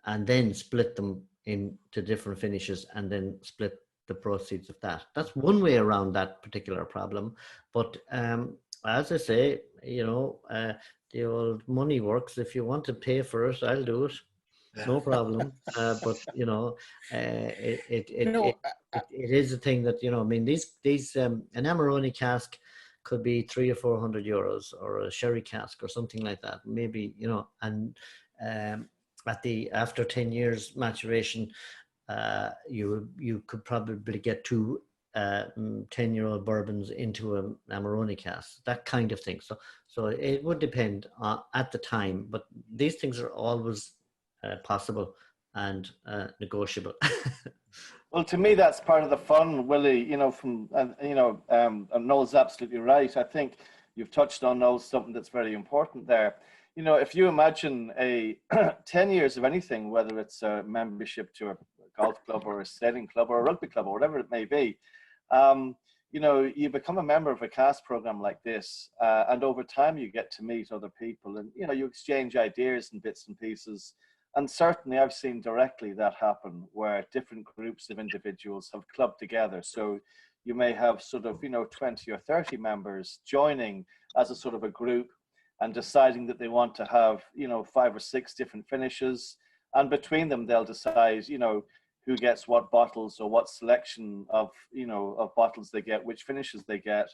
and then split them into different finishes, and then split the proceeds of that. That's one way around that particular problem. But as I say, you know, the old money works. If you want to pay for it, I'll do it. No problem. But you know, it is a thing that, you know, I mean, these an Amarone cask could be 300 or 400 euros, or a sherry cask or something like that, maybe, you know. And after 10 years maturation, you could probably get 2 10-year-old bourbons into an Amarone cask, that kind of thing. So it would depend at the time, but these things are always possible and negotiable. Well, to me, that's part of the fun, Willie. You know, and Noel's absolutely right. I think you've touched on, Noel, something that's very important there. You know, if you imagine 10 years of anything, whether it's a membership to a golf club or a sailing club or a rugby club or whatever it may be, you know, you become a member of a cask program like this, and over time you get to meet other people, and, you know, you exchange ideas and bits and pieces. And certainly I've seen directly that happen, where different groups of individuals have clubbed together. So you may have sort of, you know, 20 or 30 members joining as a sort of a group and deciding that they want to have, you know, 5 or 6 different finishes. And between them, they'll decide, you know, who gets what bottles, or what selection of, you know, of bottles they get, which finishes they get.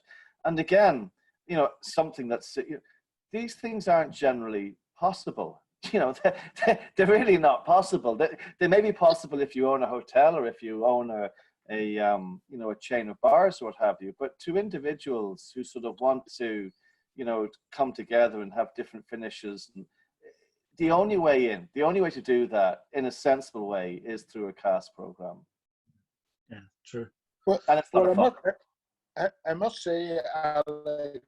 And again, you know, something that's, these things aren't generally possible. you know, they're really not possible. They may be possible if you own a hotel or if you own you know, a chain of bars or what have you. But to individuals who sort of want to, you know, come together and have different finishes, and the only way to do that in a sensible way is through a cask program. Yeah, true. Well, and it's not fun. I must say, Alex,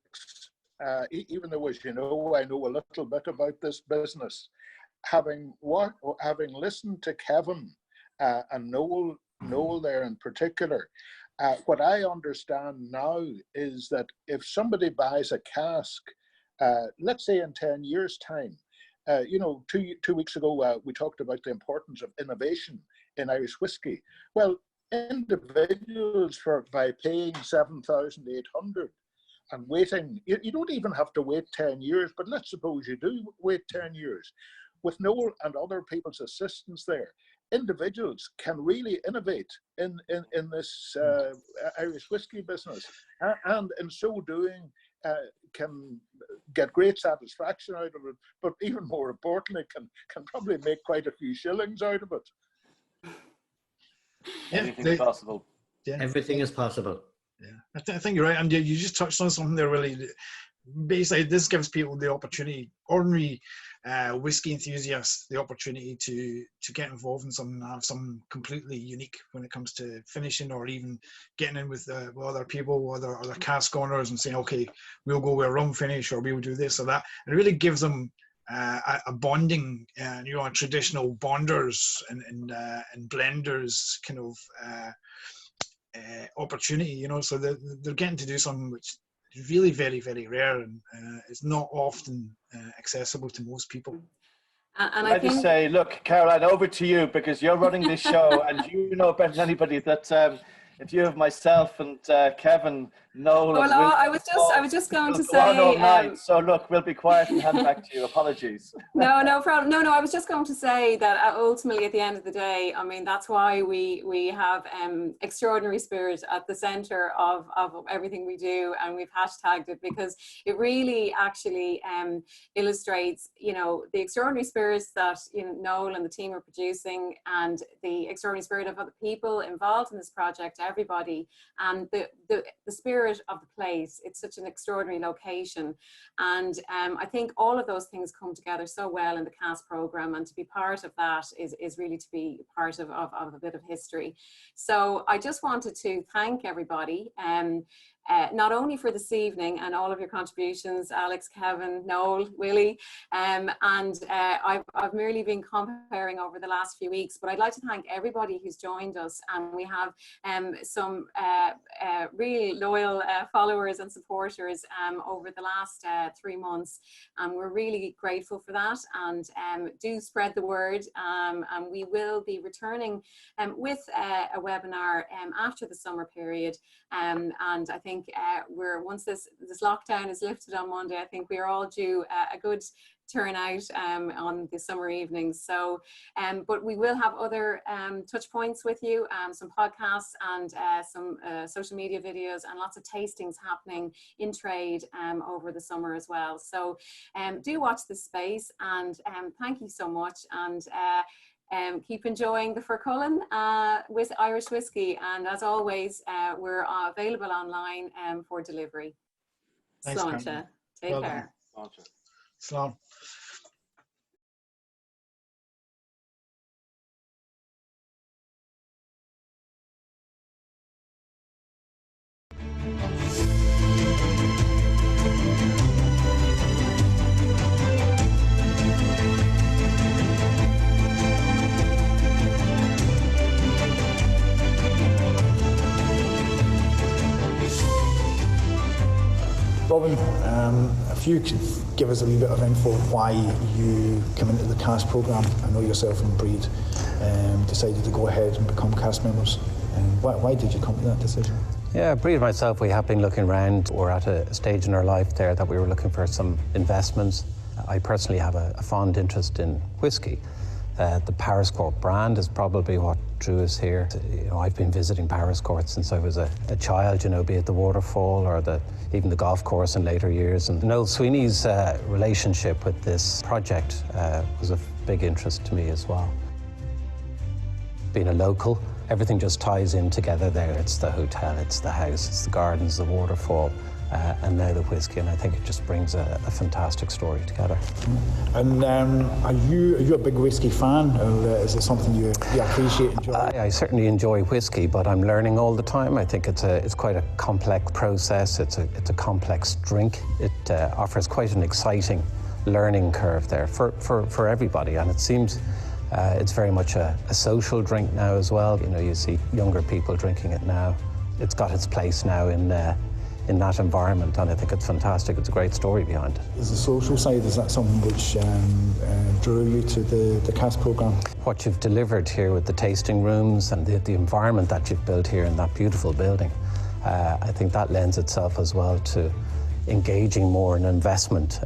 even though, as you know, I know a little bit about this business, having listened to Kevin and Noel there in particular, what I understand now is that if somebody buys a cask, let's say in 10 years' time, you know, two weeks ago we talked about the importance of innovation in Irish whiskey. Well, individuals by paying 7,800 and waiting, you don't even have to wait 10 years, but let's suppose you do wait 10 years. With Noel and other people's assistance there, individuals can really innovate in this Irish whiskey business, and in so doing can get great satisfaction out of it, but even more importantly can probably make quite a few shillings out of it. Anything's possible. Yeah. Everything is possible. Yeah, I think you're right, and you just touched on something there. Really, basically, this gives people the opportunity, ordinary whiskey enthusiasts, the opportunity to get involved in something, have something completely unique when it comes to finishing, or even getting in with other people, other cask owners, and saying, okay, we'll go with a rum finish, or we'll do this or that. It really gives them a bonding, you know, a traditional bonders and blenders kind of opportunity, you know, so they're getting to do something which is really very, very rare, and it's not often accessible to most people. And I just say, look, Caroline, over to you, because you're running this show and you know better than anybody that if you have myself and Kevin, Noel, well, and I was just going to say. All night. So look, we'll be quiet and hand back to you. Apologies. No problem. No. I was just going to say that ultimately, at the end of the day, I mean, that's why we have extraordinary spirit at the centre of everything we do, and we've hashtagged it because it really actually illustrates, you know, the extraordinary spirits that, you know, Noel and the team are producing, and the extraordinary spirit of other people involved in this project, everybody, and the spirit of the place. It's such an extraordinary location, and I think all of those things come together so well in the Cask Programme, and to be part of that is really to be part of a bit of history. So I just wanted to thank everybody, not only for this evening and all of your contributions, Alex, Kevin, Noel, Willie, and I've merely been comparing over the last few weeks, but I'd like to thank everybody who's joined us, and we have some really loyal followers and supporters over the last 3 months, and we're really grateful for that, and do spread the word, and we will be returning with a webinar after the summer period, and I think once this lockdown is lifted on Monday, I think we are all due a good turnout on the summer evenings. So, but we will have other touch points with you, some podcasts and some social media videos, and lots of tastings happening in trade over the summer as well. So do watch this space, and thank you so much, and keep enjoying the Furcullen with Irish whiskey, and as always, we're available online for delivery. Thanks, Sláinte. Take care. Slán. Robin, if you could give us a wee bit of info why you came into the Cask Programme. I know yourself and Breed decided to go ahead and become cast members. Why did you come to that decision? Yeah, Breed and myself, we have been looking around. We're at a stage in our life there that we were looking for some investments. I personally have a fond interest in whiskey. The Paris Court brand is probably what drew us here. You know, I've been visiting Paris Court since I was a child, you know, be it the waterfall or even the golf course in later years. And Noel Sweeney's relationship with this project was of big interest to me as well. Being a local, everything just ties in together there. It's the hotel, it's the house, it's the gardens, the waterfall, and now the whiskey, and I think it just brings a fantastic story together. And are you a big whiskey fan, or is it something you appreciate, enjoy? I certainly enjoy whiskey, but I'm learning all the time. I think it's quite a complex process. It's a complex drink. It offers quite an exciting learning curve there for everybody, and it seems it's very much a social drink now as well. You know, you see younger people drinking it now. It's got its place now in that environment, and I think it's fantastic. It's a great story behind it. Is the social side, is that something which drew you to the Cask Programme? What you've delivered here with the tasting rooms and the environment that you've built here in that beautiful building, I think that lends itself as well to engaging more in investment,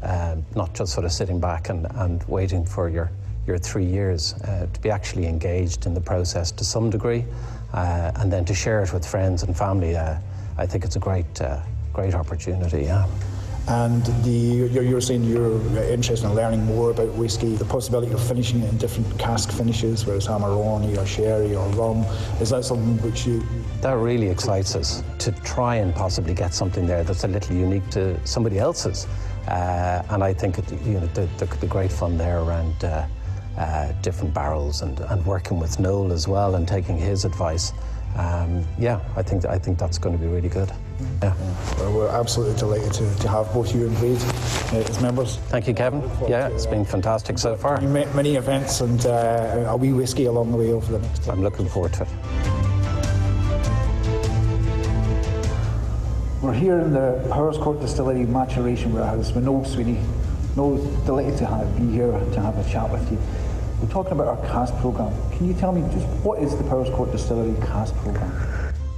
not just sort of sitting back and waiting for your 3 years, to be actually engaged in the process to some degree, and then to share it with friends and family. I think it's a great opportunity, yeah. And you're saying you're interested in learning more about whiskey, the possibility of finishing it in different cask finishes, whether it's Amarone or sherry or rum. Is that something which you... That really excites us, to try and possibly get something there that's a little unique to somebody else's. And I think there could be great fun there around different barrels and working with Noel as well and taking his advice. Yeah, I think that's going to be really good. Yeah. Well, we're absolutely delighted to have both you and Wade as members. Thank you, Kevin. Yeah, it's been fantastic so far. Many events and a wee whiskey along the way over the next time. I'm looking forward to it. We're here in the Paris Court Distillery Maturation Warehouse with Noel Sweeney. Noel, delighted to be here to have a chat with you. We're talking about our Cask Programme. Can you tell me just what is the Paris Court Distillery Cask Programme?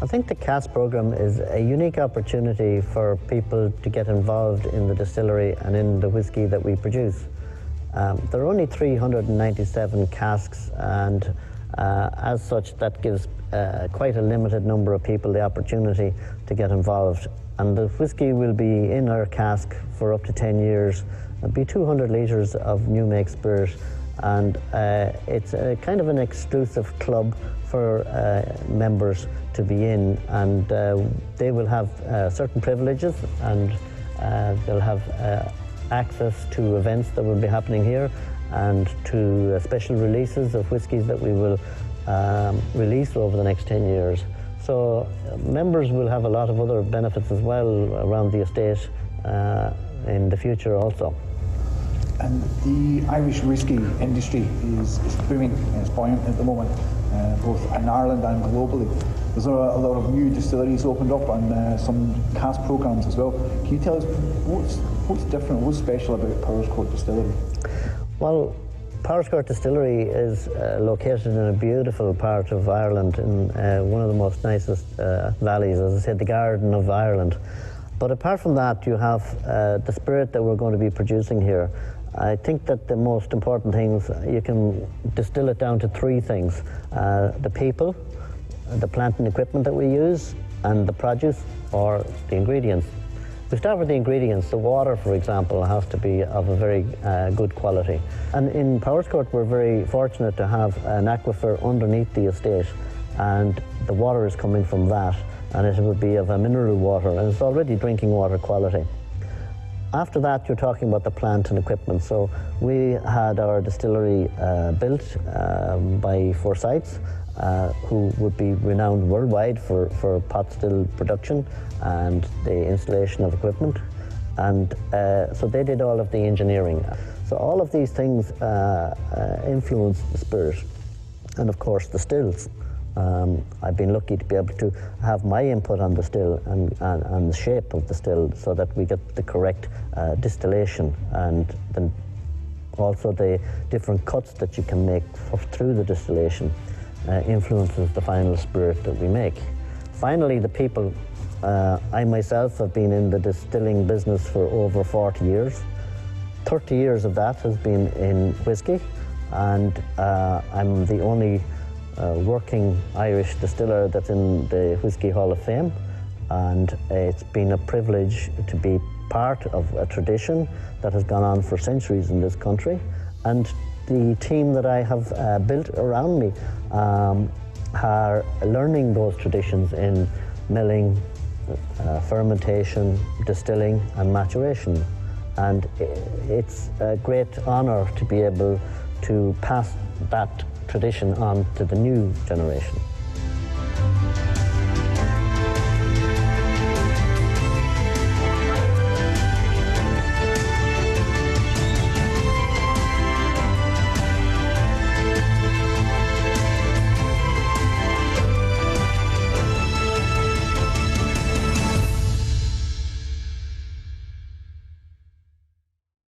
I think the Cask Programme is a unique opportunity for people to get involved in the distillery and in the whiskey that we produce. There are only 397 casks, and as such that gives quite a limited number of people the opportunity to get involved. And the whiskey will be in our cask for up to 10 years. It'll be 200 litres of new make spirit, and it's a kind of an exclusive club for members to be in, and they will have certain privileges, and they'll have access to events that will be happening here and to special releases of whiskies that we will release over the next 10 years. So members will have a lot of other benefits as well around the estate in the future also. And the Irish whiskey industry is booming, it's buoyant at the moment, both in Ireland and globally. There's a lot of new distilleries opened up and some cask programmes as well. Can you tell us what's different, what's special about Paris Court Distillery? Well, Paris Court Distillery is located in a beautiful part of Ireland, in one of the most nicest valleys, as I said, the Garden of Ireland. But apart from that, you have the spirit that we're going to be producing here. I think that the most important things, you can distill it down to three things. The people, the plant and equipment that we use, and the produce or the ingredients. We start with the ingredients. The water, for example, has to be of a very good quality. And in Paris Court, we're very fortunate to have an aquifer underneath the estate, and the water is coming from that, and it would be of a mineral water, and it's already drinking water quality. After that, you're talking about the plant and equipment. So we had our distillery built by Forsyths, who would be renowned worldwide for pot still production and the installation of equipment. And so they did all of the engineering. So all of these things influence the spirit. And of course, the stills. I've been lucky to be able to have my input on the still and the shape of the still so that we get the correct distillation, and then also the different cuts that you can make through the distillation influences the final spirit that we make. Finally, the people. I myself have been in the distilling business for over 40 years. 30 years of that has been in whiskey, and I'm the only working Irish distiller that's in the Whisky Hall of Fame, and it's been a privilege to be part of a tradition that has gone on for centuries in this country, and the team that I have built around me are learning those traditions in milling, fermentation, distilling and maturation, and it's a great honour to be able to pass that tradition on to the new generation.